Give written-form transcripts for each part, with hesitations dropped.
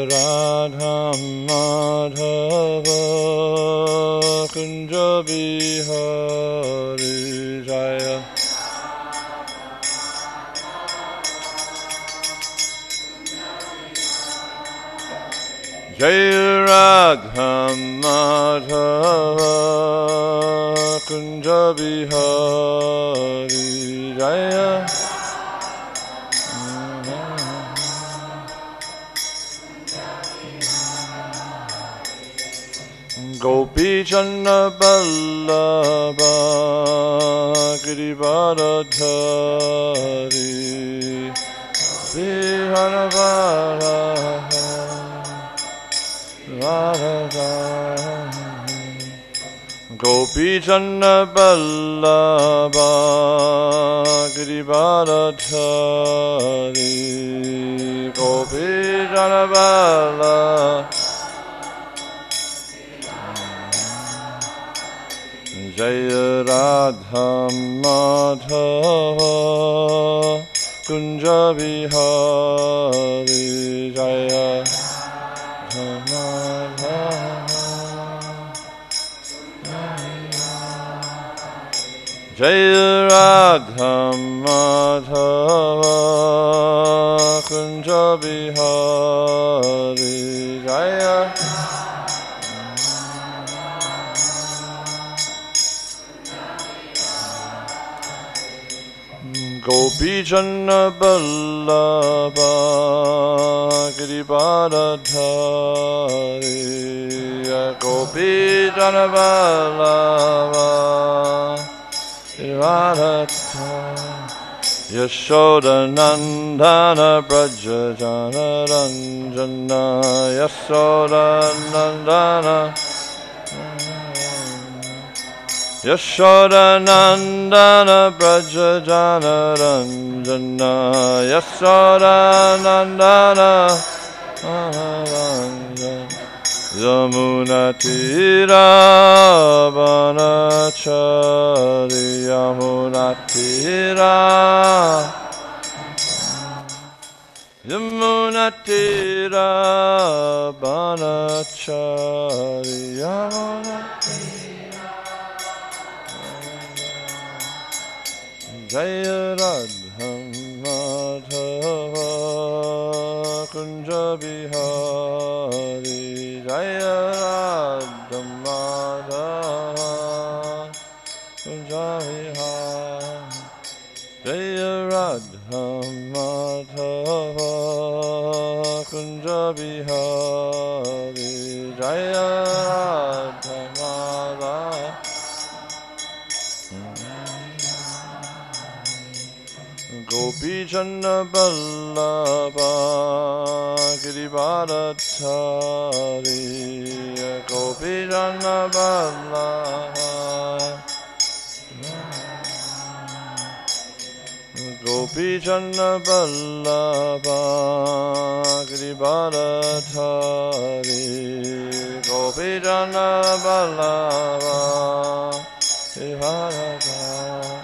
Radha Madhava Kunja Bihari Jaya Jaya Radha Madhava Kunja Bihari Jaya Gopi Channa Ballabha Girivardhari Viharavara Gopi Channa Ballabha Girivardhari Gopi Channa Ballabha Jaya Radha Madhava Kunja Bihari Jaya Madhava Jaya Radha Madhava Kunja Bihari Jaya Gopi Channa Ballabha Girivardhari Gopi Channa Ballabha Girivardhari Yashoda Nandana Braja Jana Ranjana Yashoda Nandana Yashoda Nandana Braja Jana Ranjana Yashoda Nandana Yamuna Tira Banachari Yamuna Tira Yamuna Tira Banachari Yamuna Jaya Radha Madhava Kunja Bihari Jaya Radha Madhava Kunja Bihari Jaya Radha Madhava Kunja Bihari Jaya Radha Madhava Gopi Channa Ballabha Girivardhari Gopi Channa Ballabha Gopi Channa Ballabha Girivardhari Gopi Channa Ballabha Girivardhari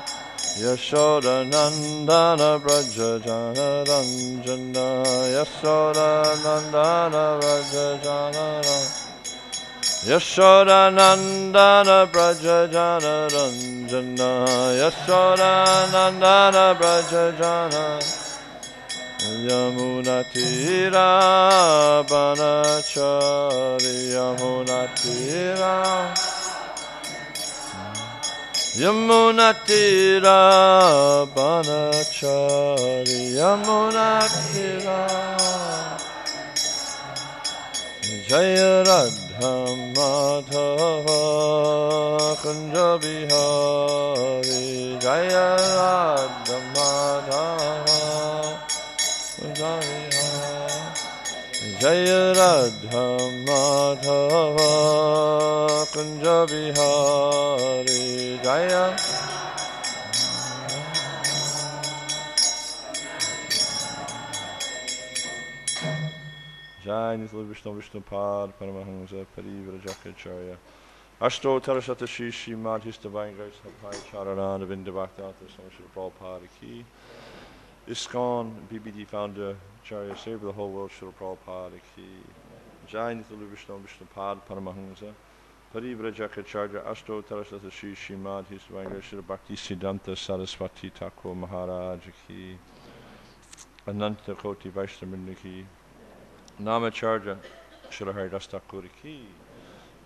Yashoda Nandana Braja Jana Ranjana Yashoda Nandana Braja Jana Yashoda Nandana Braja Jana Ranjana Yashoda Nandana Braja Jana Yamuna Tira Banachari Yamuna Tira Yamuna Tira Banachari Yamuna Tira Jaya Radha Madhava Kunja Bihari Jaya Radha Madhava Kunja Bihari Jaya Radha Madhava Kunja Bihari Jaya Jai Nitya Vishnu Vishnu Pad Paramahamsa Parivrajacharya Ashto Tarasata Shri Srimad His Divine Grace Bhai Charananda Vindabhakta Swami Prabhupada Ki ISKCON, BBD founder, Acharya, save the whole world, Srila Prabhupada ki. Jai Nitya Vishnu Vishnupad Paramahansa. Parivrajaka Ashto Tarasata Shri Srimad Hisvanga Shri Bhakti Siddhanta Saraswati Thakur Maharaj ki. Ananta Koti Vaishnavinda ki. Namacharya Shri Haridas Thakur ki.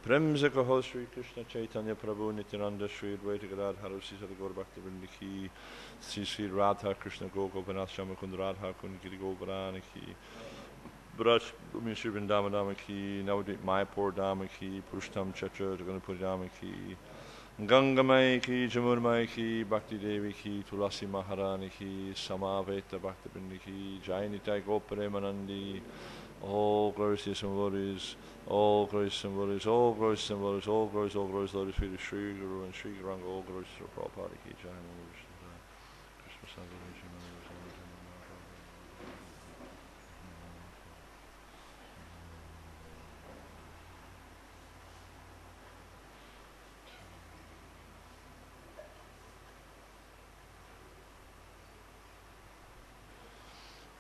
Premzaka Ho Sri Krishna Chaitanya Prabhu Nityananda Shri Advaita Gadadhara Sri Sadguru Bhakti Vrinda ki. Sri Radha Krishna Gopinath Shamakund Radha Kund Giri Govardhana ki. Braj Shri Vrindavana ki, Navadvip Mayapur Dhamma ki, Purushtam Chatra Jagannathpur Dhamma ki, Gangamai ki, Jamurmai ki, Bhakti Devi ki, Tulasi Maharani ki, Samaveta Bhakti Bindi ki, Jai Nitai Goparemanandi, all glorious symbols, all glorious symbols, all glorious symbols, all glorious, Lord Sri Sri Guru and Sri Guranga, all glorious Sri Prabhupada ki, Jai Krishna Sandhya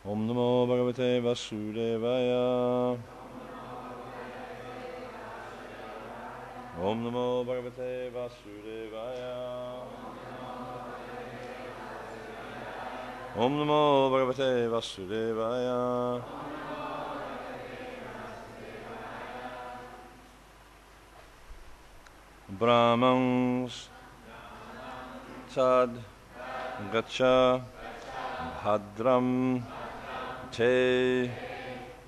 Om Namo Bhagavate Vasudevaya. Om Namo Bhagavate Vasudevaya. Om Namo Bhagavate Vasudevaya. Brahmans Tad Gacha Bhadram Te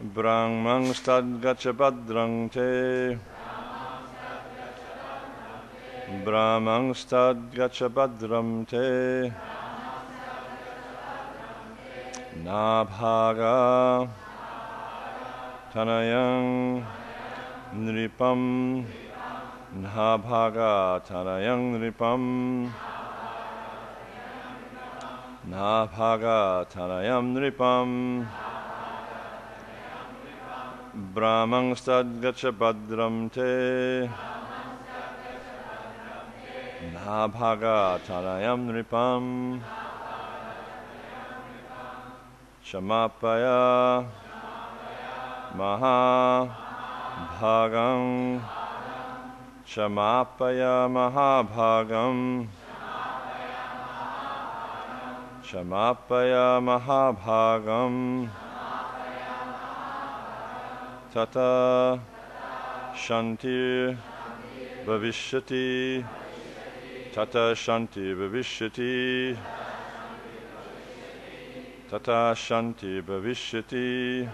Brahmans Tad Gacha Bhadrang Te Brahmans Tad Gacha Bhadram Te Nabhaga Tanayang Nripam Nabhaga Tanayang Nripam Nabhaga Tanayam Nripam Brahmang Stad Gacha Bhadram Te Nabhaga Tanayam Nripam Shamapaya Maha Bhagam Shamapaya Mahabhagam Shamapaya Mahabhagam Tata Shanti Bhavishyati Tata Shanti Bhavishyati Tata Shanti Bhavishyati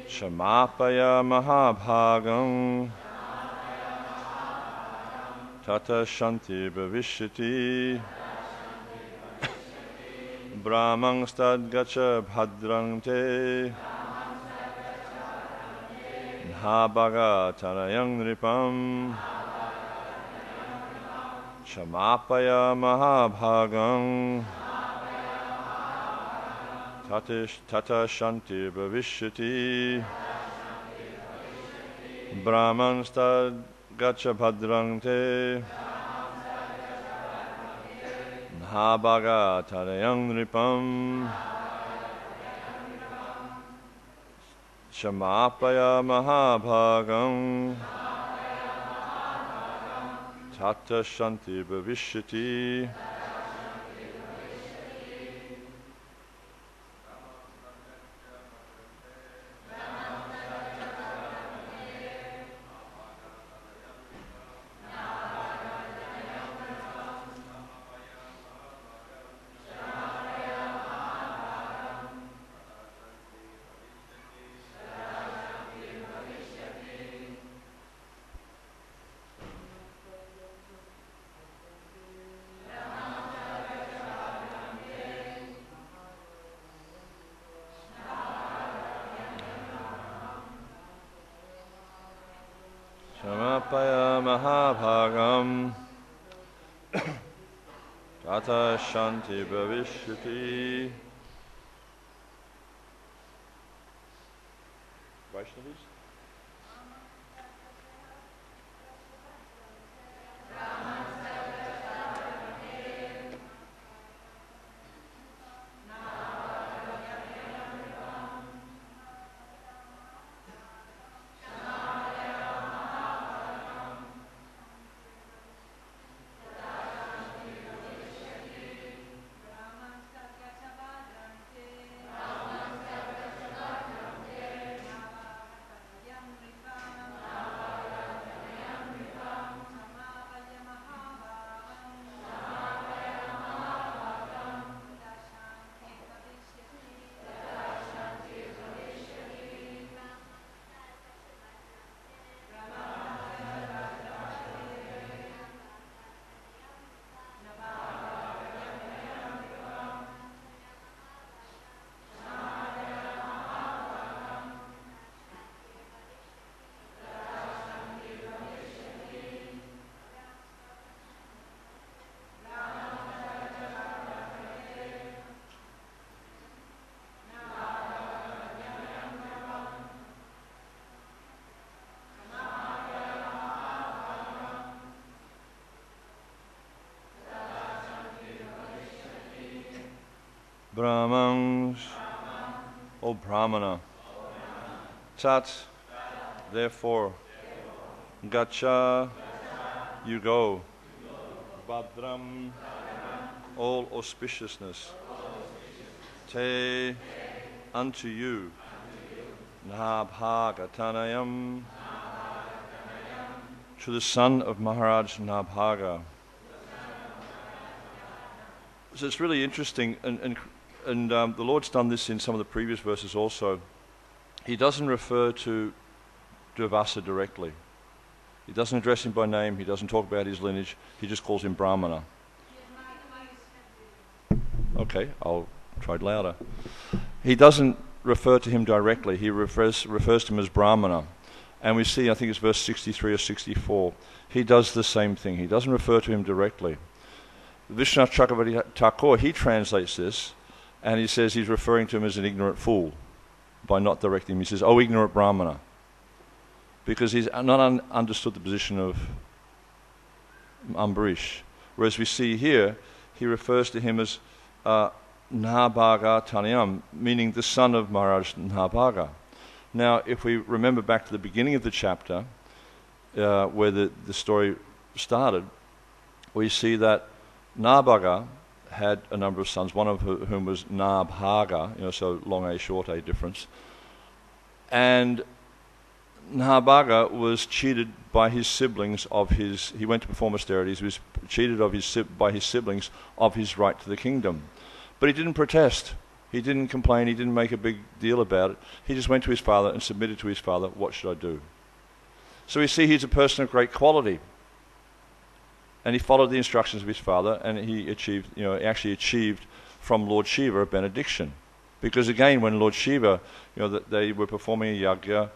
Shamapaya Mahabhagam Tata Shanti Bhavishyati Brahmang Stad Gacha Bhadrang Te Nabhaga Tanayang Nripam Shamapaya Mahabhagam Tata Shanti Bhavishyati Brahman Stad Gacha Bhadrang Te Nabhaga Tanayang Nripam Shamapaya Mahabhagam Tata Shanti Bhavishyati Shamapaya Mahabhagam Tata Shanti Bhavishyati. Vaishnavis? Brahmans, O Brahmana. Tat, therefore. Gacha, you go. Bhadram, all auspiciousness. Te, unto you. Nabhagatanayam, to the son of Maharaj Nabhaga. So it's really interesting, and the Lord's done this in some of the previous verses also. He doesn't refer to Durvasa directly. He doesn't address him by name, he doesn't talk about his lineage, he just calls him Brahmana. Okay, I'll try louder. He doesn't refer to him directly, he refers to him as Brahmana. And we see, I think it's verse 63 or 64, he does the same thing. He doesn't refer to him directly. Vishwanath Chakravarti Thakur, he translates this, and he says he's referring to him as an ignorant fool by not directing him. He says, "Oh, ignorant Brahmana," because he's not understood the position of Ambarish. Whereas we see here, he refers to him as Nabhaga Taniyam, meaning the son of Maharaj Nabhaga. Now, if we remember back to the beginning of the chapter, where the story started, we see that Nabhaga had a number of sons, one of whom was Nabhaga, so long A, short A difference. And Nabhaga was cheated by his siblings he went to perform austerities, he was cheated by his siblings of his right to the kingdom. But he didn't protest, he didn't complain, he didn't make a big deal about it. He just went to his father and submitted to his father, "What should I do?" So we see he's a person of great quality. And he followed the instructions of his father, and he actually achieved from Lord.Siva a benediction. Because again, when Lord.Siva, they were performing a yajna,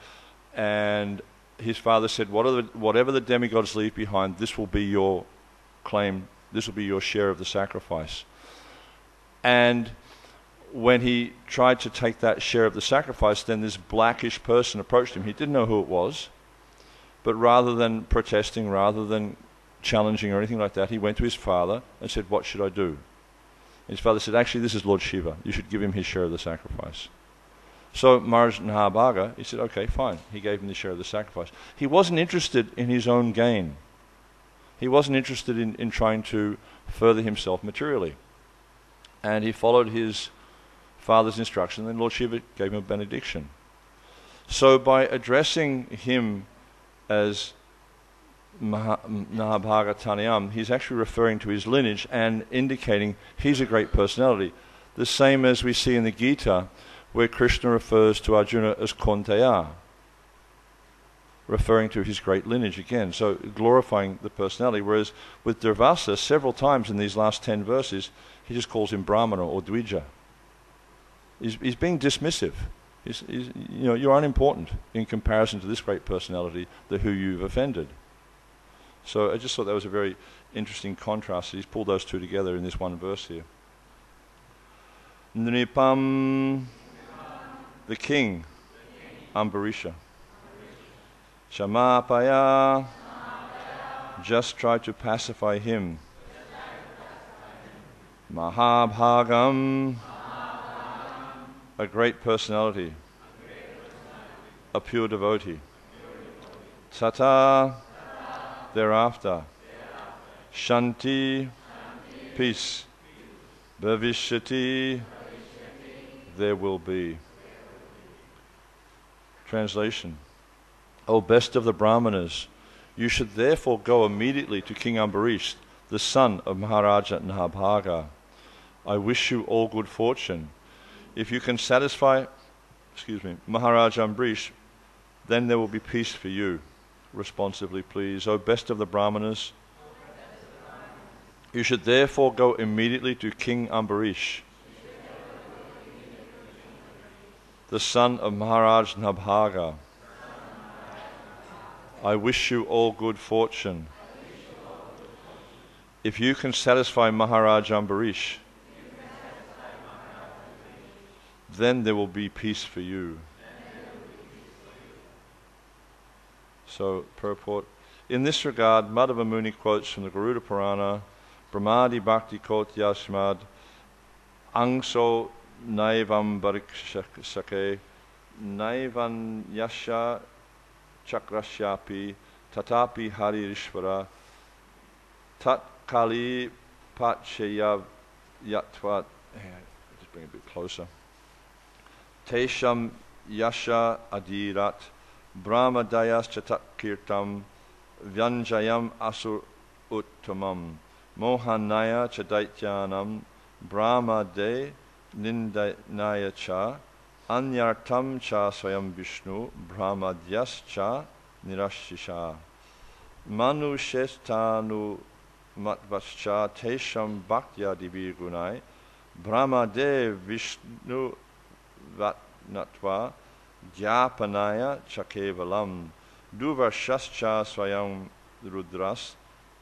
and his father said, whatever the demigods leave behind, this will be your claim, this will be your share of the sacrifice. And when he tried to take that share of the sacrifice, then this blackish person approached him. He didn't know who it was, but rather than protesting, rather than challenging or anything like that, he went to his father and said, "What should I do?" And his father said, "Actually, this is Lord.Siva. You should give him his share of the sacrifice." So Maharaj Nabhaga, he said, "Okay, fine." He gave him the share of the sacrifice. He wasn't interested in his own gain. He wasn't interested in trying to further himself materially. And he followed his father's instruction, and Lord.Siva gave him a benediction. So by addressing him as Nabhaga Taniyam, he's actually referring to his lineage and indicating he's a great personality. The same as we see in the Gita, where Krishna refers to Arjuna as Konteya, referring to his great lineage again, so glorifying the personality. Whereas with Durvasa, several times in these last 10 verses, he just calls him Brahmana or Dvija. He's being dismissive. You're unimportant in comparison to this great personality, who you've offended. So I just thought that was a very interesting contrast. He's pulled those two together in this one verse here. Nripam, the king, Ambarisha. Shamapaya, just try to pacify him. Mahabhagam, a great personality, a pure devotee. Tata, thereafter. Shanti, peace. Bhavishyati, there will be. Translation. O best of the Brahmanas, you should therefore go immediately to King Ambarish, the son of Maharaja Nabhaga. I wish you all good fortune. If you can satisfy, Maharaj Ambarish, then there will be peace for you. Responsively, please. O best of the Brahmanas, you should therefore go immediately to King Ambarish, the son of Maharaj Nabhaga. I wish you all good fortune. If you can satisfy Maharaj Ambarish, then there will be peace for you. So, purport. In this regard, Madhava Muni quotes from the Garuda Purana, Brahmadi Bhakti Kotya Srimad angso naivam barikshake naivan yasha chakrasyapi tatapi haririshvara tat kali pachayav yatvat. Just bring it a bit closer. Tesham yasha adirat brahma dayas chatat kirtam vyanjayam asur uttamam mohanaya chadaityanam brahma de nindanaya cha anyartam cha swayam vishnu brahmadyas cha nirashisha manushestanu matvascha tesham bhaktya divi gunai brahma de vishnu vatnatva Jyapanaya chakevalam duvarshascha swayam rudras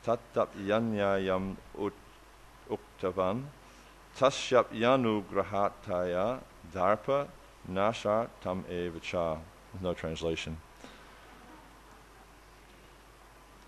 tattapyanyayam uktavan tasyapyanu grahataya darpa nasha tam evacha. No translation.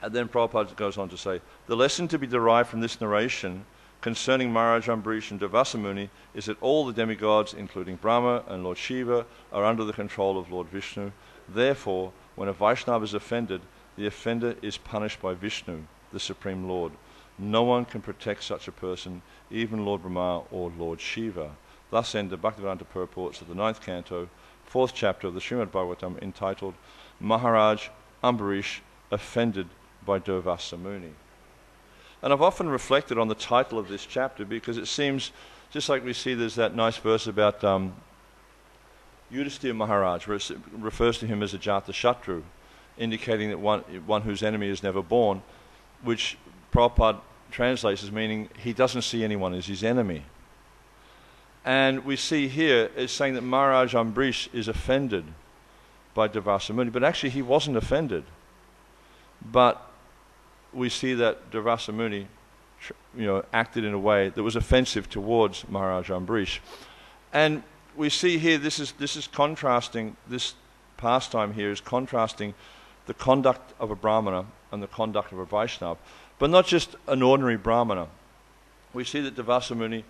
And then Prabhupada goes on to say, the lesson to be derived from this narration concerning Maharaj Ambarish and Durvasa Muni is that all the demigods, including Brahma and Lord.Siva, are under the control of Lord Vishnu. Therefore, when a Vaishnava is offended, the offender is punished by Vishnu, the Supreme Lord. No one can protect such a person, even Lord Brahma or Lord.Siva. Thus end the Bhaktivedanta purports of the 9th canto, 4th chapter of the Srimad Bhagavatam, entitled Maharaj Ambarish Offended by Durvasa Muni. And I've often reflected on the title of this chapter because it seems, just like we see there's that nice verse about Yudhisthira Maharaj, where it refers to him as a Jatashatru, indicating that one whose enemy is never born, which Prabhupada translates as meaning he doesn't see anyone as his enemy. And we see here it's saying that Maharaj Ambarish is offended by Durvasa Muni, but actually he wasn't offended. But we see that Durvasa Muni, acted in a way that was offensive towards Maharaj Ambarish. And we see here, this is contrasting, this pastime here is contrasting the conduct of a Brahmana and the conduct of a Vaishnava, but not just an ordinary Brahmana. We see that Durvasa Muni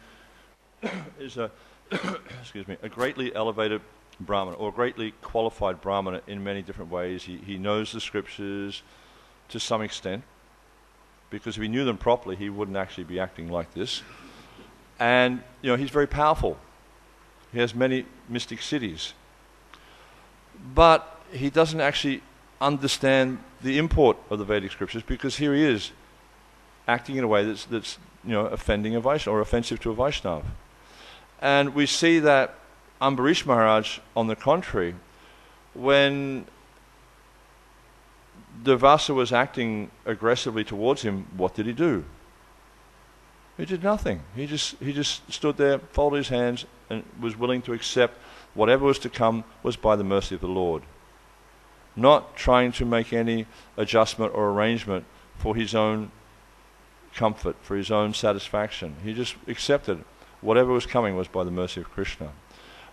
is a greatly elevated Brahmana, or a greatly qualified Brahmana in many different ways. He knows the scriptures to some extent, because if he knew them properly, he wouldn't actually be acting like this. And, he's very powerful. He has many mystic cities. But he doesn't actually understand the import of the Vedic scriptures, because here he is, acting in a way that's offending a Vaishnava, or offensive to a Vaishnava. And we see that Ambarish Maharaj, on the contrary, when Durvasa was acting aggressively towards him, what did he do? He did nothing. He just stood there, folded his hands, and was willing to accept whatever was to come was by the mercy of the Lord. Not trying to make any adjustment or arrangement for his own comfort, for his own satisfaction. He just accepted whatever was coming was by the mercy of Krishna.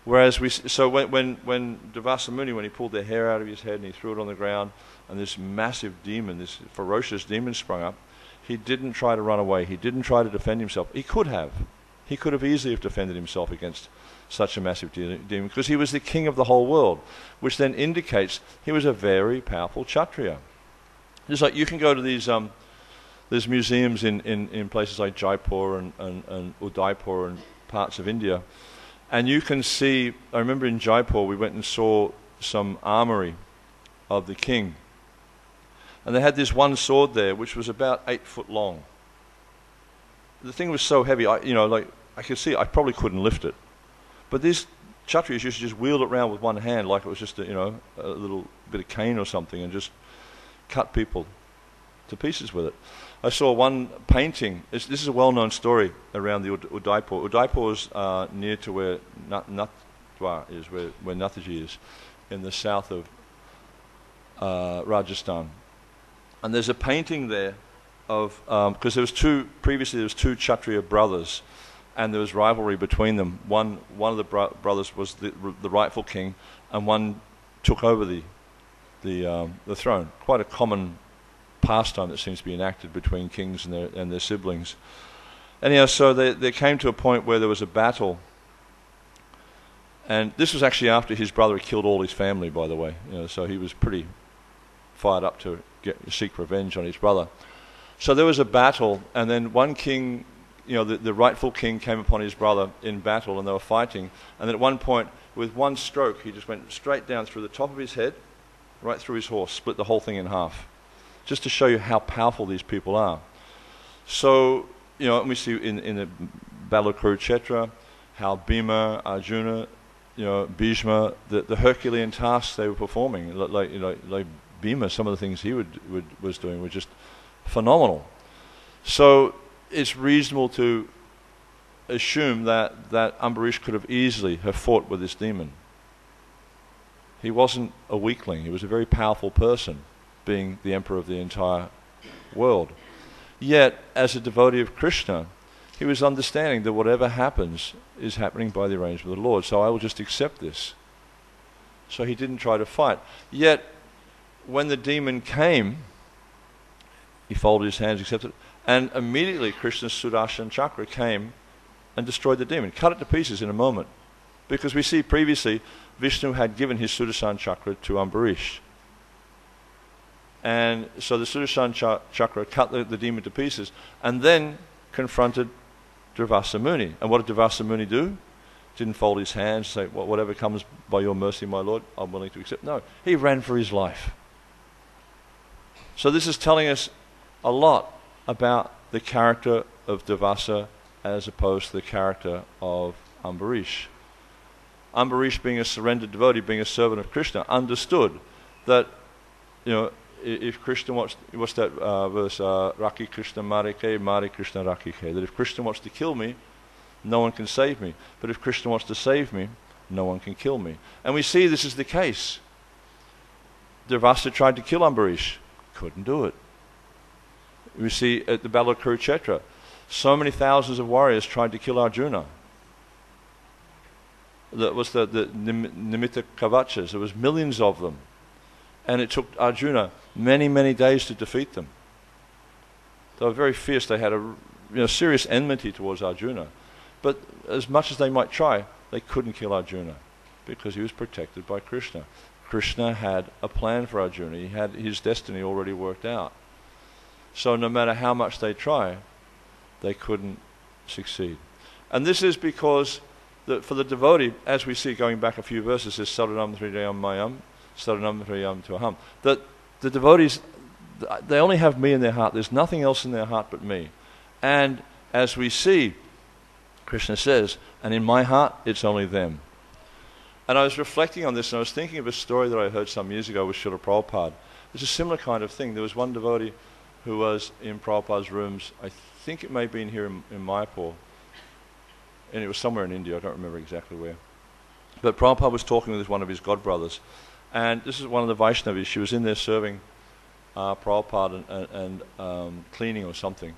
Whereas when Durvasa Muni, when he pulled the hair out of his head and he threw it on the ground, and this massive demon, this ferocious demon sprung up, he didn't try to run away. He didn't try to defend himself. He could have. He could have easily defended himself against such a massive demon, because he was the king of the whole world, which then indicates he was a very powerful Kshatriya. Just like you can go to these there's museums in places like Jaipur and Udaipur and parts of India, and you can see, I remember in Jaipur we went and saw some armory of the king, and they had this one sword there which was about 8 foot long. The thing was so heavy, I could see I probably couldn't lift it. But these Kshatriyas used to just wield it around with one hand like it was just a little bit of cane or something, and just cut people to pieces with it. I saw one painting. This is a well-known story around the Udaipur. Udaipur is near to where Nathdwar is, where Nathaji is, in the south of Rajasthan. And there's a painting there of, because previously there was two Kshatriya brothers, and there was rivalry between them. One of the brothers was the rightful king, and one took over the throne. Quite a common pastime that seems to be enacted between kings and their siblings. Anyhow, so they came to a point where there was a battle. And this was actually after his brother had killed all his family, by the way. So he was pretty fired up to seek revenge on his brother. So there was a battle, and then one king, the rightful king came upon his brother in battle, and they were fighting. And then at one point, with one stroke, he just went straight down through the top of his head, right through his horse, split the whole thing in half, just to show you how powerful these people are. So, and we see in the Battle of Kurukshetra, how Bhima, Arjuna, Bhishma, the Herculean tasks they were performing, like Bhima, some of the things he was doing were just phenomenal. So it's reasonable to assume that Ambarish could have easily have fought with this demon. He wasn't a weakling. He was a very powerful person, being the emperor of the entire world. Yet, as a devotee of Krishna, he was understanding that whatever happens is happening by the arrangement of the Lord, so I will just accept this. So he didn't try to fight. Yet, when the demon came, he folded his hands, accepted it, and immediately Krishna's Sudarshan Chakra came and destroyed the demon, cut it to pieces in a moment. Because we see previously, Vishnu had given his Sudarshan Chakra to Ambarish. And so the Sudarshan Chakra cut the demon to pieces, and then confronted Durvasa Muni. And what did Durvasa Muni do? Didn't fold his hands, say, whatever comes by your mercy, my Lord, I'm willing to accept. No, he ran for his life. So this is telling us a lot about the character of Durvasa as opposed to the character of Ambarish. Ambarish, being a surrendered devotee, being a servant of Krishna, understood that, if Krishna wants that verse, Raki Krishna Marike, Mari Krishna Rakike, that if Krishna wants to kill me, no one can save me. But if Krishna wants to save me, no one can kill me. And we see this is the case. Durvasa tried to kill Ambarish, couldn't do it. We see at the Battle of Kurukshetra, so many thousands of warriors tried to kill Arjuna. That was the Nimitta Kavachas. There was millions of them. And it took Arjuna many, many days to defeat them. They were very fierce. They had a serious enmity towards Arjuna. But as much as they might try, they couldn't kill Arjuna because he was protected by Krishna. Krishna had a plan for Arjuna. He had his destiny already worked out. So no matter how much they try, they couldn't succeed. And this is because for the devotee, as we see going back a few verses, is Saranam Hridayam Mayam, Saranam Hridayam Tuham, that the devotees, they only have me in their heart. There's nothing else in their heart but me. And as we see, Krishna says, and in my heart, it's only them. And I was reflecting on this, and I was thinking of a story that I heard some years ago with Srila Prabhupada. It's a similar kind of thing. There was one devotee who was in Prabhupada's rooms. I think it may have been here in Mayapur, and it was somewhere in India. I don't remember exactly where. But Prabhupada was talking with one of his godbrothers, and this is one of the Vaishnavis. She was in there serving Prabhupada and cleaning or something.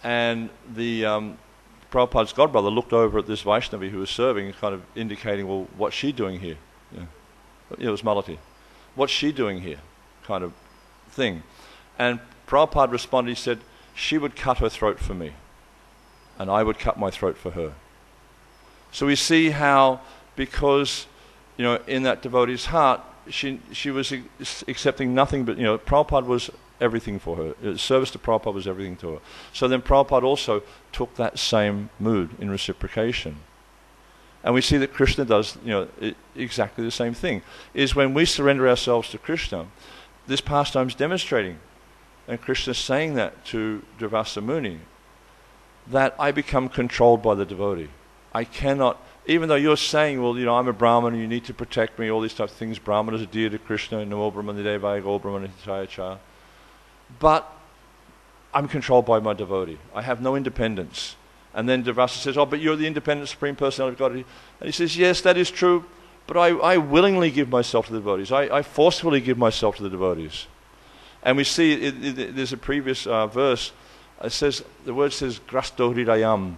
And the Prabhupada's godbrother looked over at this Vaishnavi who was serving, kind of indicating, well, what's she doing here? It was Malati. What's she doing here? Kind of thing. And Prabhupada responded, he said, she would cut her throat for me, and I would cut my throat for her. So we see how, because, in that devotee's heart, she was accepting nothing but, Prabhupada was everything for her. Service to Prabhupada was everything to her. So then Prabhupada also took that same mood in reciprocation. And we see that Krishna does, exactly the same thing. Is when we surrender ourselves to Krishna, this pastime is demonstrating, and Krishna is saying that to Durvasa Muni, that I become controlled by the devotee. I cannot, even though you're saying, well, I'm a Brahman and you need to protect me, all these types of things, Brahman is a dear to Krishna, Namo Brahman Devaya Go Brahman Hitaya. But I'm controlled by my devotee. I have no independence. And then Durvasa says, but you're the independent Supreme Personality of God. And he says, yes, that is true, but I willingly give myself to the devotees. I forcefully give myself to the devotees. And we see, there's a previous verse, the word says, Grasto Hridayam,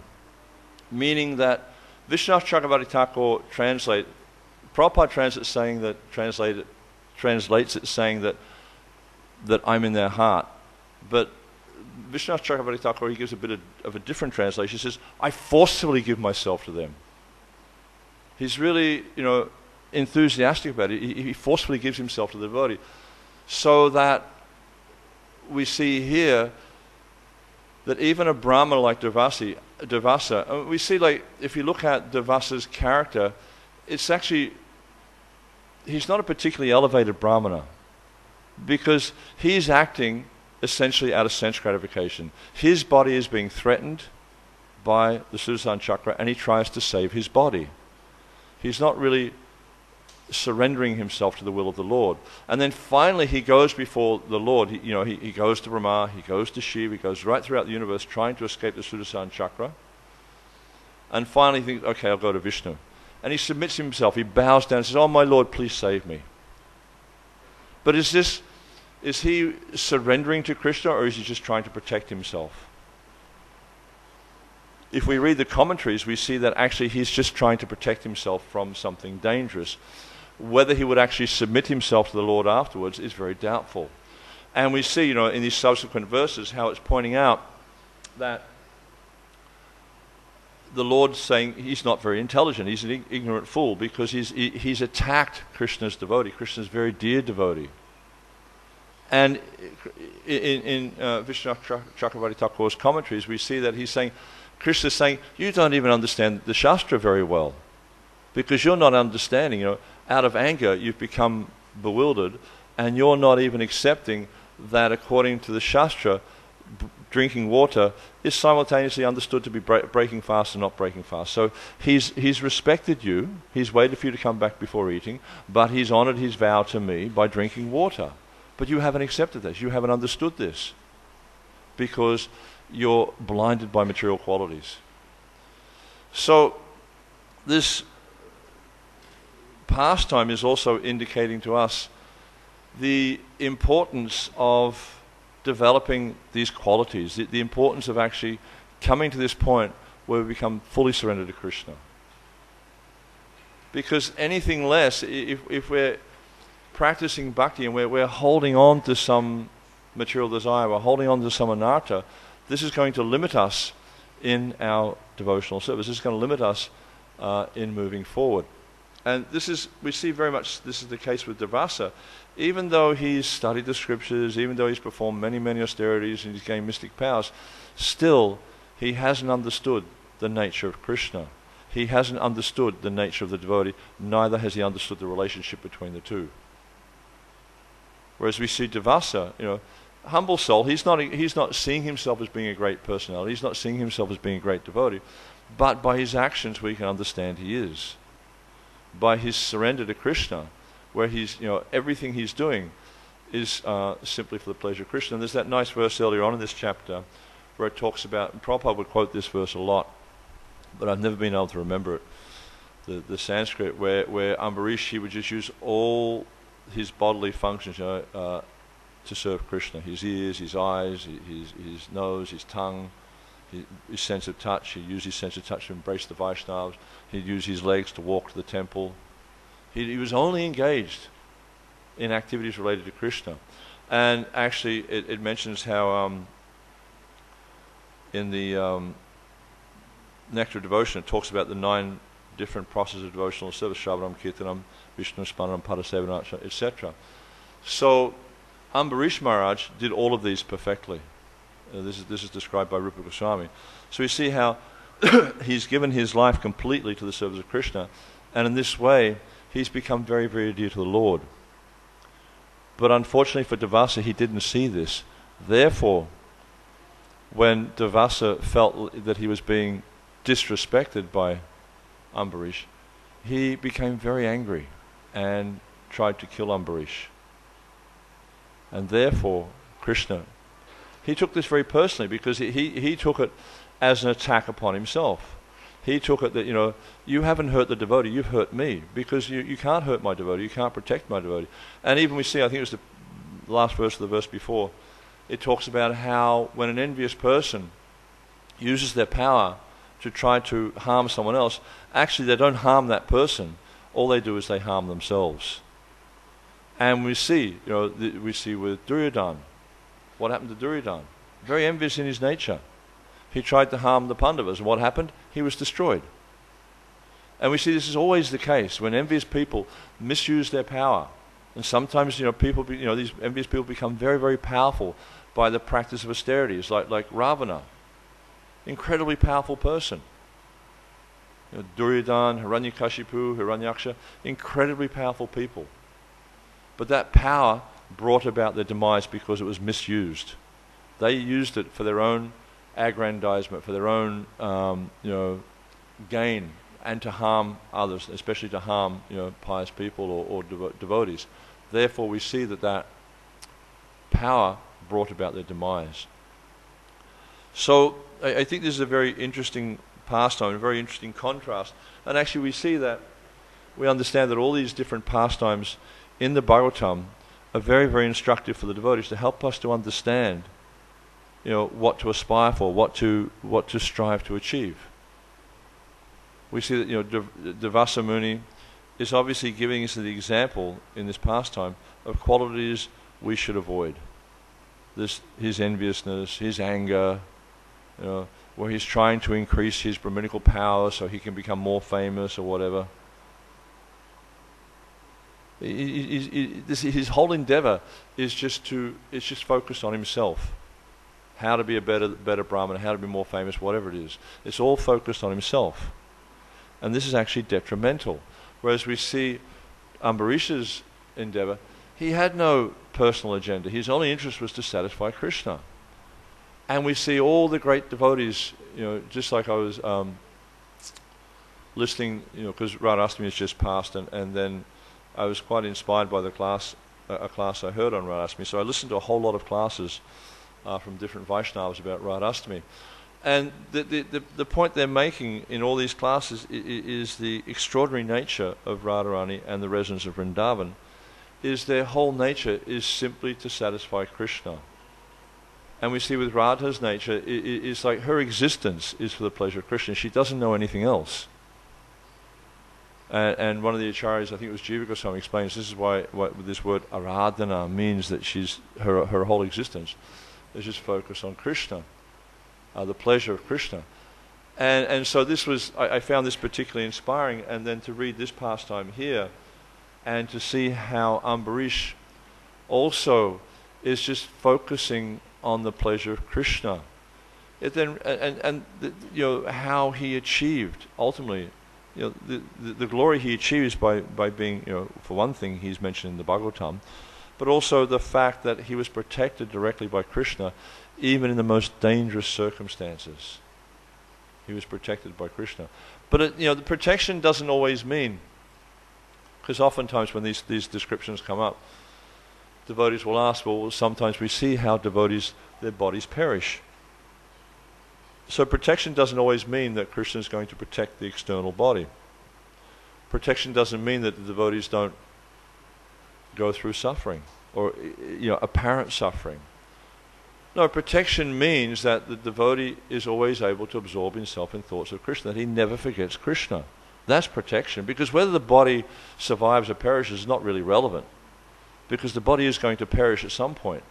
meaning that Vishwanath Chakravarti Thakur Prabhupada translates it saying that I'm in their heart. But Vishwanath Chakravarti Thakur, he gives a bit of a different translation. He says, I forcefully give myself to them. He's really, enthusiastic about it. He forcefully gives himself to the devotee. So that we see here that even a Brahmana like Durvasa, we see, like, if you look at Durvasa's character, it's actually, he's not a particularly elevated Brahmana, because he's acting essentially out of sense gratification. His body is being threatened by the Sudarsana Chakra, and he tries to save his body. He's not really surrendering himself to the will of the Lord. And then finally he goes before the Lord. He goes to Brahma, he goes to Shiva, he goes right throughout the universe trying to escape the Sudarsana Chakra. And finally he thinks, okay, I'll go to Vishnu. And he submits himself, he bows down and says, oh my Lord, please save me. But is he surrendering to Krishna, or is he just trying to protect himself? If we read the commentaries, we see that actually he's just trying to protect himself from something dangerous. Whether he would actually submit himself to the Lord afterwards is very doubtful. And we see, in these subsequent verses, how it's pointing out that the Lord's saying he's not very intelligent, he's an ignorant fool, because he's attacked Krishna's devotee, Krishna's very dear devotee. And in Vishwanath Chakravarti Thakur's commentaries, we see that he's saying, Krishna's saying, you don't even understand the Shastra very well, because you're not understanding. Out of anger, you've become bewildered, and you're not even accepting that according to the Shastra, drinking water is simultaneously understood to be breaking fast and not breaking fast. So he's respected you, he's waited for you to come back before eating, but he's honored his vow to me by drinking water. But you haven't accepted this, you haven't understood this, because you're blinded by material qualities. So this pastime is also indicating to us the importance of developing these qualities, the importance of actually coming to this point where we become fully surrendered to Krishna. Because anything less, if we're practicing bhakti and we're holding on to some material desire, we're holding on to some anartha, this is going to limit us in our devotional service. This is going to limit us in moving forward. And we see very much this is the case with Durvasa. Even though he's studied the scriptures, even though he's performed many, many austerities and he's gained mystic powers, still he hasn't understood the nature of Krishna. He hasn't understood the nature of the devotee, neither has he understood the relationship between the two. Whereas we see Durvasa, humble soul, he's not seeing himself as being a great personality, he's not seeing himself as being a great devotee, but by his actions we can understand he is. By his surrender to Krishna, where he's, everything he's doing is simply for the pleasure of Krishna. And there's that nice verse earlier on in this chapter where it talks about, and Prabhupada would quote this verse a lot, but I've never been able to remember it, the Sanskrit, where Ambarish, he would just use all his bodily functions to serve Krishna. His ears, his eyes, his nose, his tongue, his sense of touch. He'd use his sense of touch to embrace the Vaishnavas. He'd use his legs to walk to the temple. He was only engaged in activities related to Krishna. And actually it mentions how in the Nectar of Devotion it talks about the 9 different processes of devotional service, Shravanam, Kirtanam, Vishnu Smaranam, Padasevanam, etc. So Ambarish Maharaj did all of these perfectly. This is described by Rupa Goswami. So we see how he's given his life completely to the service of Krishna, and in this way he's become very, very dear to the Lord. But unfortunately for Durvasa, he didn't see this. Therefore, when Durvasa felt that he was being disrespected by Ambarish, he became very angry and tried to kill Ambarish. And therefore, Krishna, he took this very personally, because he took it as an attack upon himself. He took it that, you haven't hurt the devotee, you've hurt me, because you can't hurt my devotee, you can't protect my devotee. And even we see, I think it was the last verse of the verse before, it talks about how when an envious person uses their power to try to harm someone else, actually they don't harm that person, all they do is they harm themselves. And we see, we see with Duryodhana, what happened to Duryodhana? very envious in his nature. He tried to harm the Pandavas, and what happened? He was destroyed. And we see this is always the case when envious people misuse their power. And sometimes, these envious people become very, very powerful by the practice of austerities, like Ravana, incredibly powerful person. Duryodhana, Hiranyakashipu, Hiranyaksha, incredibly powerful people. But that power brought about their demise because it was misused. They used it for their own aggrandizement, for their own gain, and to harm others, especially to harm pious people or devotees. Therefore, we see that power brought about their demise. So I think this is a very interesting pastime, a very interesting contrast. And actually we understand that all these different pastimes in the Bhagavatam are very, very instructive for the devotees to help us to understand what to aspire for, what to strive to achieve. We see that Durvasa Muni is obviously giving us the example in this pastime of qualities we should avoid. His enviousness, his anger, where he's trying to increase his Brahminical power so he can become more famous or whatever. His whole endeavor is just focused on himself. How to be a better Brahmin, how to be more famous, whatever it is. It's all focused on himself. And this is actually detrimental. Whereas we see Ambarish's endeavor, he had no personal agenda. His only interest was to satisfy Krishna. And we see all the great devotees, just like I was listening, because Radhastami has just passed, and then I was quite inspired by a class I heard on Radhastami. So I listened to a whole lot of classes from different Vaishnavas about Radhastami. And the point they're making in all these classes is the extraordinary nature of Radharani and the residents of Vrindavan, is their whole nature is simply to satisfy Krishna. And we see with Radha's nature, it's like her existence is for the pleasure of Krishna. She doesn't know anything else. And one of the acharyas, I think it was Jiva Goswami, explains this is why this word aradhana means that her whole existence is just focused on Krishna. The pleasure of Krishna. And so I found this particularly inspiring, and then to read this pastime here and to see how Ambarish also is just focusing on the pleasure of Krishna. How he achieved ultimately, the glory he achieves by being, for one thing, he's mentioned in the Bhagavatam, but also the fact that he was protected directly by Krishna even in the most dangerous circumstances. He was protected by Krishna. But the protection doesn't always mean, because oftentimes when these descriptions come up, devotees will ask, well, sometimes we see how devotees, their bodies perish. So protection doesn't always mean that Krishna is going to protect the external body. Protection doesn't mean that the devotees don't go through suffering, or apparent suffering. No, protection means that the devotee is always able to absorb himself in thoughts of Krishna, that he never forgets Krishna. That's protection, because whether the body survives or perishes is not really relevant, because the body is going to perish at some point.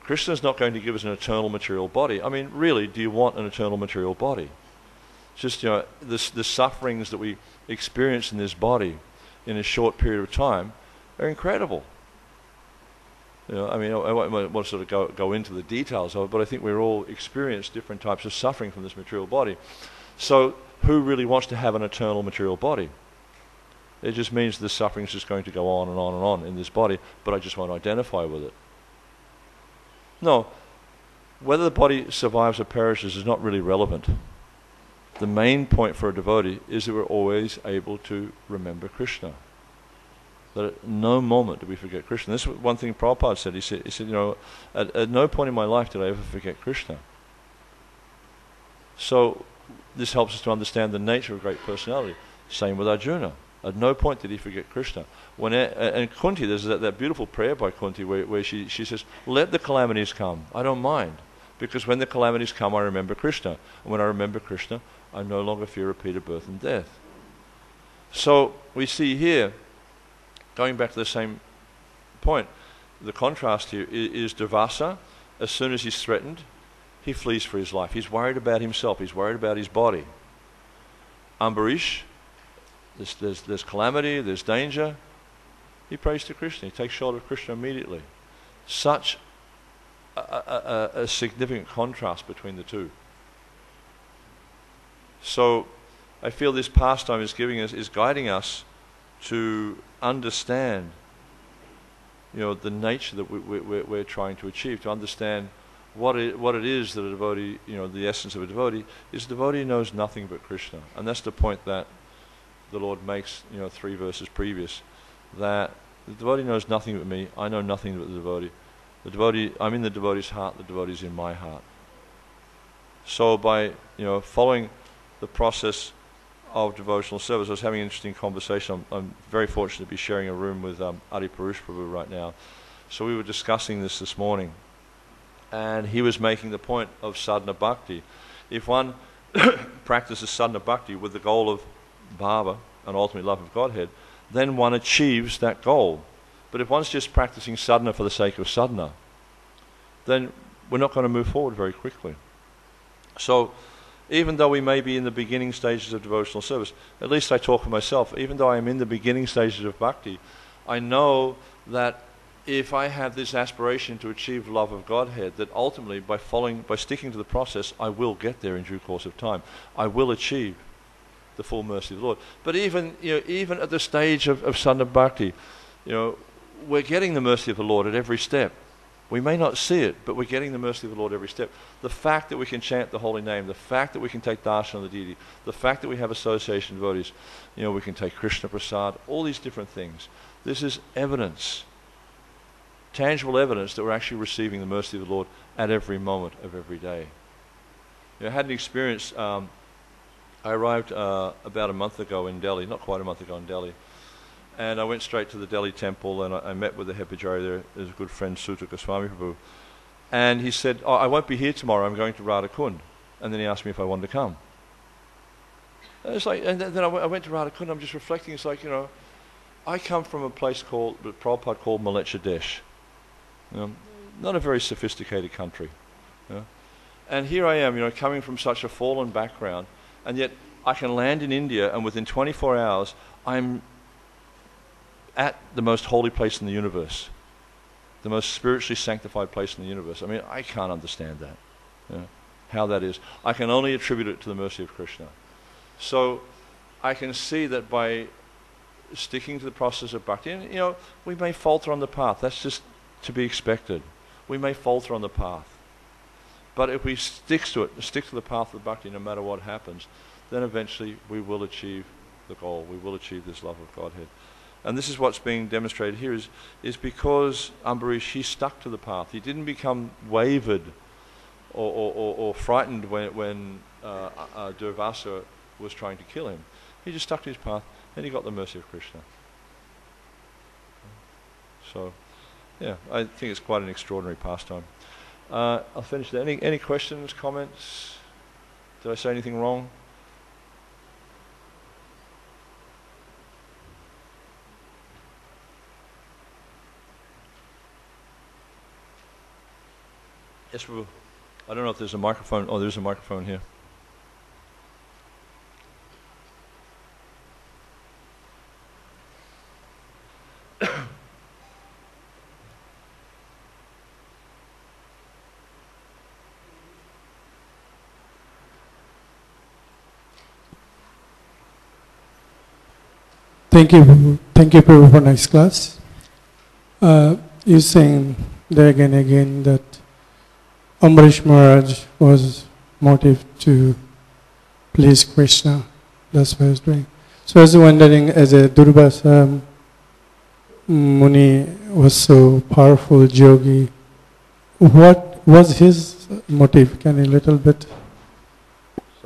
Krishna is not going to give us an eternal material body. I mean, really, do you want an eternal material body? It's just, the sufferings that we experience in this body in a short period of time are incredible. I mean, I won't want to sort of go into the details of it, but I think we're all experience different types of suffering from this material body. So who really wants to have an eternal material body? It just means the suffering is just going to go on and on and on in this body, but I just won't identify with it. No, whether the body survives or perishes is not really relevant. The main point for a devotee is that we're always able to remember Krishna. That at no moment do we forget Krishna. This is one thing Prabhupada said. He said, at no point in my life did I ever forget Krishna. So this helps us to understand the nature of great personality. Same with Arjuna. At no point did he forget Krishna. And Kunti, there's that beautiful prayer by Kunti where she says, let the calamities come. I don't mind. Because when the calamities come, I remember Krishna. And when I remember Krishna, I no longer fear repeated birth and death. So we see here, going back to the same point, the contrast here is Durvasa as soon as he's threatened, he flees for his life. He's worried about himself. He's worried about his body. Ambarish, there's calamity, there's danger. He prays to Krishna. He takes shelter of Krishna immediately. Such a significant contrast between the two. So I feel this pastime is guiding us to understand, the nature that we're trying to achieve, to understand what it is that a devotee, the essence of a devotee knows nothing but Krishna. And that's the point that the Lord makes, 3 verses previous, that the devotee knows nothing but me, I know nothing but the devotee. The devotee, I'm in the devotee's heart, the devotee is in my heart. So by, following the process of devotional service, I was having an interesting conversation. I'm very fortunate to be sharing a room with Adi Purush Prabhu right now. So we were discussing this morning, and he was making the point of sadhana bhakti. If one practices sadhana bhakti with the goal of bhava, and ultimate love of Godhead, then one achieves that goal. But if one's just practicing sadhana for the sake of sadhana, then we're not going to move forward very quickly. So even though we may be in the beginning stages of devotional service, at least I talk for myself, even though I am in the beginning stages of bhakti, I know that if I have this aspiration to achieve love of Godhead, that ultimately by sticking to the process, I will get there in due course of time. I will achieve the full mercy of the Lord. But even at the stage of sadhana bhakti, we're getting the mercy of the Lord at every step. We may not see it, but we're getting the mercy of the Lord every step. The fact that we can chant the holy name, the fact that we can take darshan of the deity, the fact that we have association devotees, we can take Krishna Prasad, all these different things. This is evidence, tangible evidence that we're actually receiving the mercy of the Lord at every moment of every day. I had an experience. I arrived about a month ago in Delhi, not quite a month ago in Delhi, and I went straight to the Delhi temple, and I met with the head pujari there. There's a good friend, Sutta Goswami Prabhu, and he said, I won't be here tomorrow, I'm going to Radhakund. And then he asked me if I wanted to come. And it's like, and then I went to Radhakund, I'm just reflecting, it's like, I come from a place called Prabhupada called Malechadesh. Not a very sophisticated country. And here I am, coming from such a fallen background, and yet I can land in India, and within 24 hours, I'm at the most holy place in the universe, the most spiritually sanctified place in the universe. I mean, I can't understand that, how that is. I can only attribute it to the mercy of Krishna. So I can see that by sticking to the process of bhakti, and we may falter on the path. That's just to be expected. We may falter on the path. But if we stick to the path of bhakti, no matter what happens, then eventually we will achieve the goal. We will achieve this love of Godhead. And this is what's being demonstrated here is because Ambarish, he stuck to the path. He didn't become wavered or frightened when Durvasa was trying to kill him. He just stuck to his path, and he got the mercy of Krishna. So, yeah, I think it's quite an extraordinary pastime. I'll finish there. Any questions, comments? Did I say anything wrong? Yes, Prabhu. I don't know if there's a microphone. Oh, there's a microphone here. Thank you, Prabhu, for nice class. You're saying there again that Ambarish Maharaj was motive to please Krishna. That's what I was doing. So I was wondering, as a Durvasa Muni was so powerful yogi, what was his motive? Can you a little bit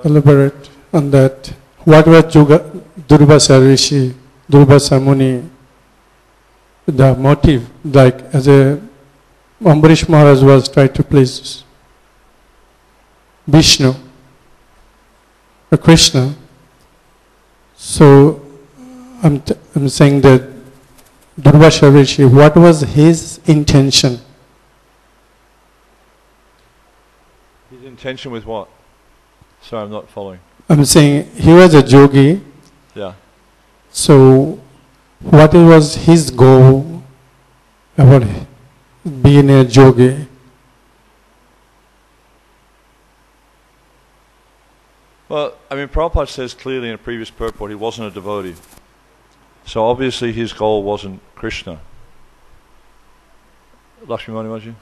elaborate on that? What was Durvasa Rishi, Durvasa Muni, the motive? Like as a Ambarish Maharaj was trying to please Vishnu or Krishna. So I'm saying that Durvasa Rishi, what was his intention? intention with what? Sorry, I'm not following. I'm saying he was a yogi. Yeah. So, what was his goal about being a yogi? Well, I mean, Prabhupada says clearly in a previous purport he wasn't a devotee. So obviously his goal wasn't Krishna. Lakshmi Manimaji?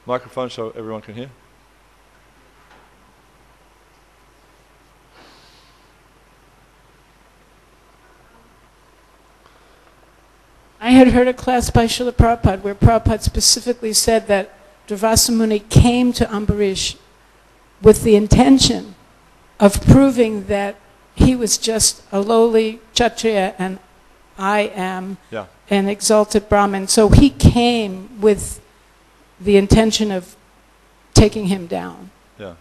Microphone so everyone can hear. I had heard a class by Srila Prabhupada where Prabhupada specifically said that Durvasa Muni came to Ambarish with the intention of proving that he was just a lowly Kshatriya and I am an exalted Brahmin. So he came with the intention of taking him down. Yeah.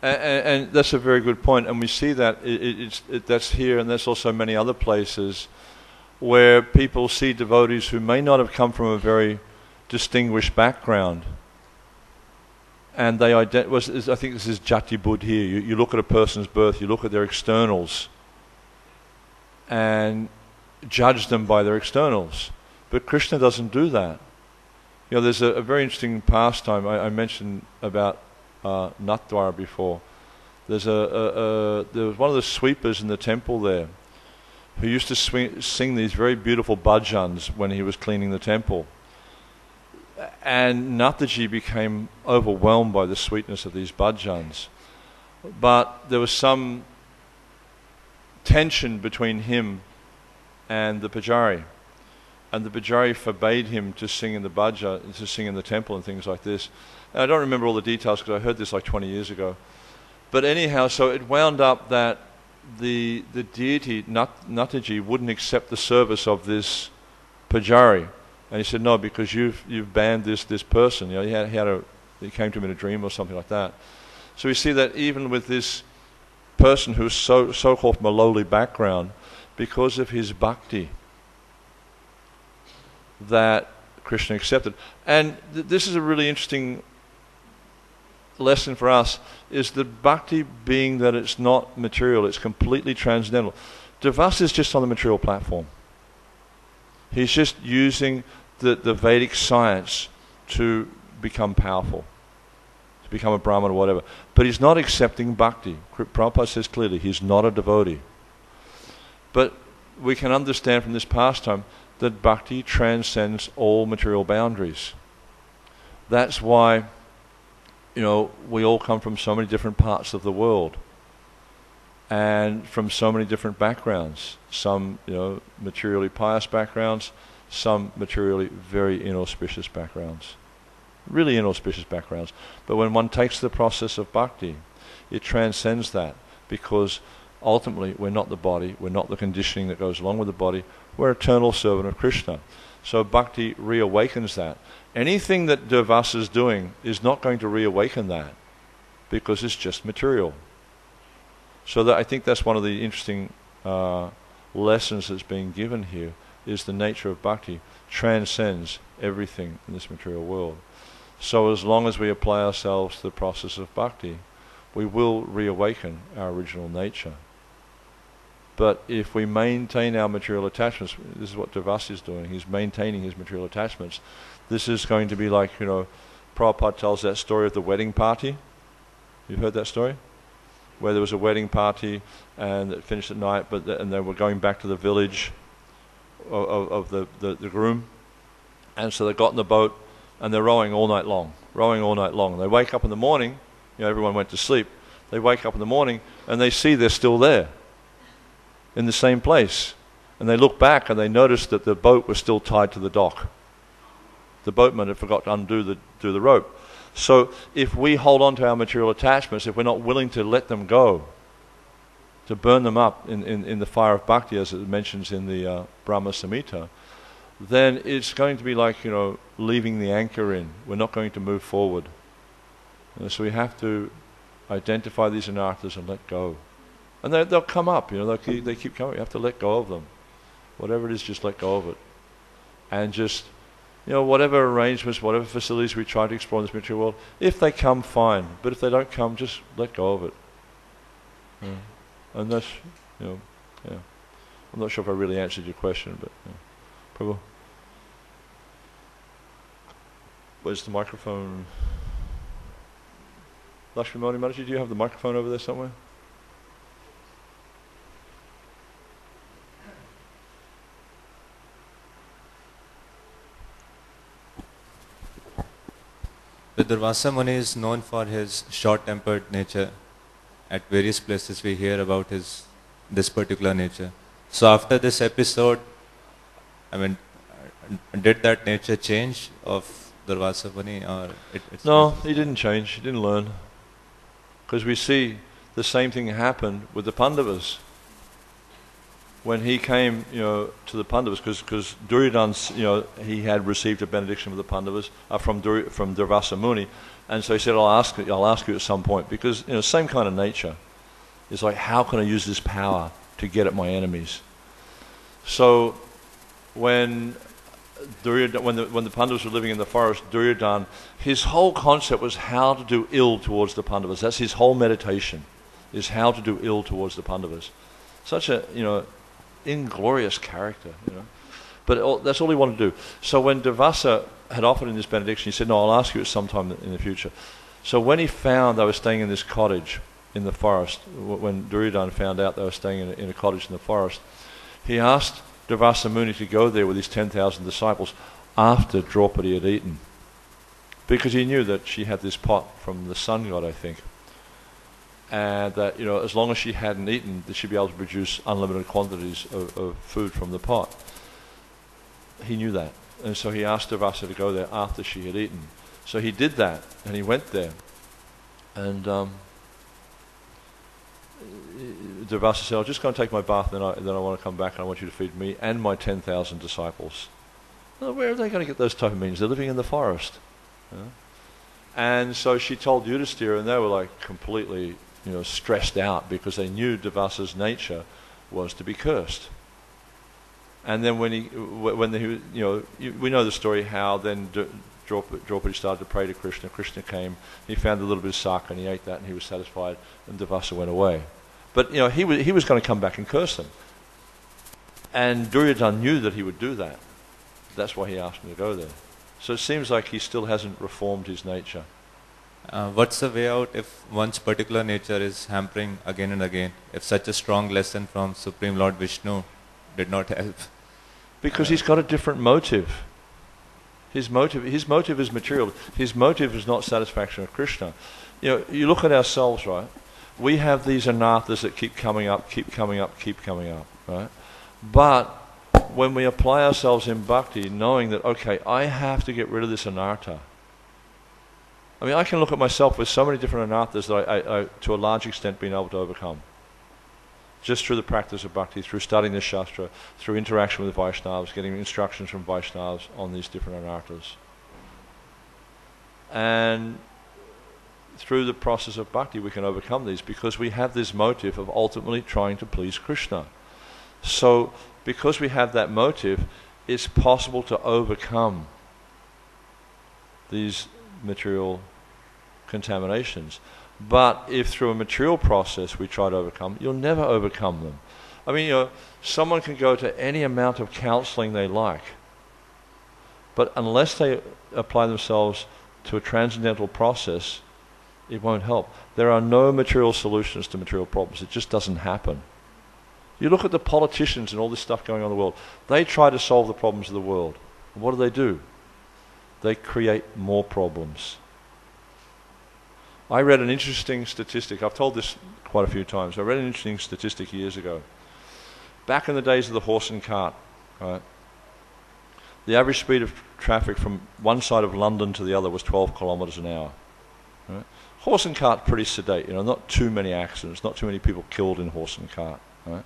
And that's a very good point. And we see that that's here and there's also many other places where people see devotees who may not have come from a very distinguished background. And they I think this is Jati Buddh here. You look at a person's birth, you look at their externals, and judge them by their externals. But Krishna doesn't do that. You know, there's a very interesting pastime. I mentioned about Natdwara before. There was one of the sweepers in the temple there who used to sing these very beautiful bhajans when he was cleaning the temple. And Nataji became overwhelmed by the sweetness of these bhajans. But there was some tension between him and the Pujari. And the Pujari forbade him to sing in the bhaja, to sing in the temple and things like this. And I don't remember all the details because I heard this like 20 years ago. But anyhow, so it wound up that the deity, Nataji, wouldn't accept the service of this Pujari. And he said, no, because you've banned this person. You know, he came to him in a dream or something like that. So we see that even with this person who's so-called from a lowly background, because of his bhakti, that Krishna accepted. And this is a really interesting lesson for us, is that bhakti being that it's not material, it's completely transcendental. Durvasa is just on the material platform. He's just using the Vedic science to become powerful, to become a Brahman or whatever. But he's not accepting bhakti. Prabhupada says clearly he's not a devotee. But we can understand from this pastime that bhakti transcends all material boundaries. That's why, you know, we all come from so many different parts of the world and from so many different backgrounds. Some, you know, materially pious backgrounds, some materially very inauspicious backgrounds. Really inauspicious backgrounds. But when one takes the process of bhakti, it transcends that, because ultimately we're not the body, we're not the conditioning that goes along with the body, we're eternal servant of Krishna. So bhakti reawakens that. Anything that Durvasa is doing is not going to reawaken that, because it's just material. So that I think that's one of the interesting lessons that's being given here, is the nature of bhakti transcends everything in this material world. So as long as we apply ourselves to the process of bhakti, we will reawaken our original nature. But if we maintain our material attachments, this is what Durvasa is doing, he's maintaining his material attachments. This is going to be like, you know, Prabhupada tells that story of the wedding party. You've heard that story? Where there was a wedding party and it finished at night, and they were going back to the village of the groom. And so they got in the boat and they're rowing all night long. They wake up in the morning, you know, everyone went to sleep. They wake up in the morning and they see they're still there in the same place. And they look back and they notice that the boat was still tied to the dock. The boatman had forgot to undo the rope. So if we hold on to our material attachments, if we're not willing to let them go, to burn them up in the fire of bhakti, as it mentions in the Brahma Samhita, then it's going to be like, you know, leaving the anchor in. We're not going to move forward. And so we have to identify these anarthas and let go. And they'll come up, you know, they keep coming. You have to let go of them. Whatever it is, just let go of it. And just, whatever arrangements, whatever facilities we try to explore in this material world, if they come, fine. But if they don't come, just let go of it. And that's, yeah. I'm not sure if I really answered your question, but Prabhu. Where's the microphone? Lakshmimani Mataji, do you have the microphone over there somewhere? The Durvasa Muni is known for his short-tempered nature. At various places we hear about this particular nature. So after this episode, did that nature change of Durvasa Muni, or No, he didn't change. He didn't learn. Because we see the same thing happened with the Pandavas. When he came, to the Pandavas, because Duryodhana, he had received a benediction from the Pandavas from Durvasa Muni, and so he said, "I'll ask you at some point," because same kind of nature. It's like, how can I use this power to get at my enemies? So when the Pandavas were living in the forest, Duryodhana, his whole concept was how to do ill towards the Pandavas. That's his whole meditation, is how to do ill towards the Pandavas. Such a inglorious character, But that's all he wanted to do. So when Durvasa had offered him this benediction, he said, "No, I'll ask you at some time in the future." So when he found they were staying in this cottage in the forest, when Duryodhana found out they were staying in a cottage in the forest, he asked Durvasa Muni to go there with his 10,000 disciples after Draupadi had eaten, because he knew that she had this pot from the sun god, I think, and that as long as she hadn't eaten, that she'd be able to produce unlimited quantities of food from the pot. He knew that, and so he asked Durvasa to go there after she had eaten. So he did that, and he went there, and Durvasa said, "I'll just go and take my bath, and then I want to come back, and I want you to feed me and my 10,000 disciples." Well, where are they going to get those type of means? They're living in the forest. And so she told Yudhisthira, and they were like completely stressed out, because they knew Durvasa's nature was to be cursed. And then when we know the story how then Draupadi started to pray to Krishna. Krishna came, he found a little bit of sake, and he ate that, and he was satisfied, and Durvasa went away. But he was going to come back and curse them. And Duryodhana knew that he would do that. That's why he asked him to go there. So it seems like he still hasn't reformed his nature. What's the way out if one's particular nature is hampering again and again? If such a strong lesson from Supreme Lord Vishnu did not help? Because he's got a different motive. His motive is material. His motive is not satisfaction of Krishna. You look at ourselves, right? We have these anarthas that keep coming up, right? But when we apply ourselves in bhakti, knowing that, okay, I have to get rid of this anartha. I can look at myself with so many different anarthas that I to a large extent, been able to overcome. Just through the practice of bhakti, through studying the Shastra, through interaction with the Vaishnavas, getting instructions from Vaishnavas on these different anarthas. And through the process of bhakti, we can overcome these, because we have this motive of ultimately trying to please Krishna. So, because we have that motive, it's possible to overcome these material contaminations. But if through a material process we try to overcome, you'll never overcome them. Someone can go to any amount of counseling they like, but unless they apply themselves to a transcendental process, it won't help. There are no material solutions to material problems. It just doesn't happen. You look at the politicians and all this stuff going on in the world. They try to solve the problems of the world. What do? They create more problems. I read an interesting statistic. I've told this quite a few times. I read an interesting statistic years ago. Back in the days of the horse and cart, right, the average speed of traffic from one side of London to the other was 12 kilometres an hour. Right? Horse and cart, pretty sedate. Not too many accidents, not too many people killed in horse and cart. Right?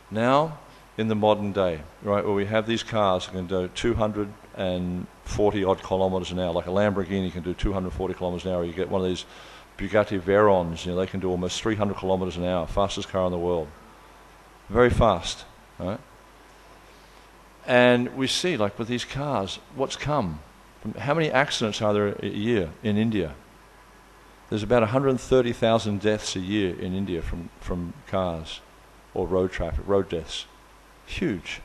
Now, in the modern day, right, where we have these cars that can do 240 odd kilometres an hour, like a Lamborghini can do 240 kilometres an hour. You get one of these Bugatti Veyrons, they can do almost 300 kilometres an hour, fastest car in the world. Very fast, right? And we see, like with these cars, what's come. How many accidents are there a year in India? There's about 130,000 deaths a year in India from cars or road traffic, road deaths. Huge.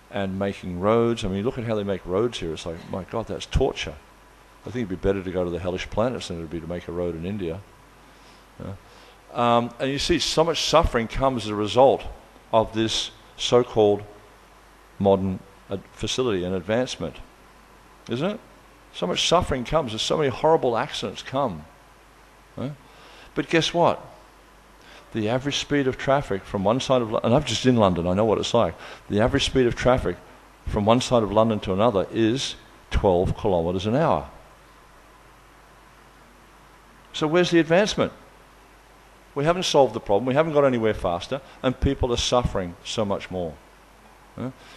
And making roads, I mean, look at how they make roads here. It's like, my God, that's torture. I think it'd be better to go to the hellish planets than it would be to make a road in India. And you see, so much suffering comes as a result of this so-called modern facility and advancement. Isn't it? So much suffering comes, so many horrible accidents come. But guess what? The average speed of traffic from one side of London, and I'm just in London, I know what it's like. The average speed of traffic from one side of London to another is 12 kilometers an hour. So where's the advancement? We haven't solved the problem, we haven't got anywhere faster, and people are suffering so much more.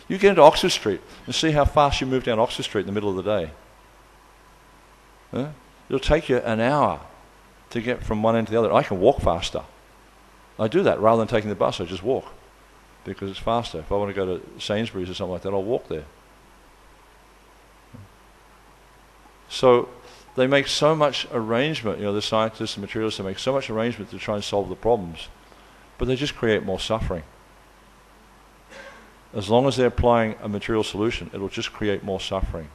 You get into Oxford Street and see how fast you move down Oxford Street in the middle of the day. It'll take you an hour to get from one end to the other. I can walk faster. I do that rather than taking the bus. I just walk because it's faster. If I want to go to Sainsbury's or something like that, I'll walk there. So they make so much arrangement, the scientists and materialists, they make so much arrangement to try and solve the problems, but they just create more suffering. As long as they're applying a material solution, it'll just create more suffering.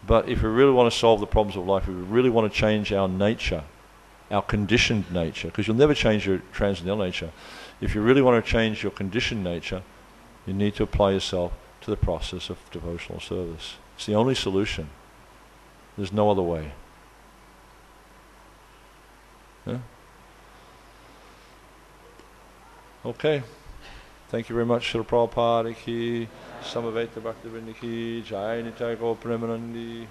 But if we really want to solve the problems of life, if we really want to change our nature, our conditioned nature, because you'll never change your transcendental nature. If you really want to change your conditioned nature, you need to apply yourself to the process of devotional service. It's the only solution. There's no other way. Okay. Thank you very much, Srila Prabhupada ki, Samaveta Bhaktivinoda ki, Jai Nitai Gaur Premanandi.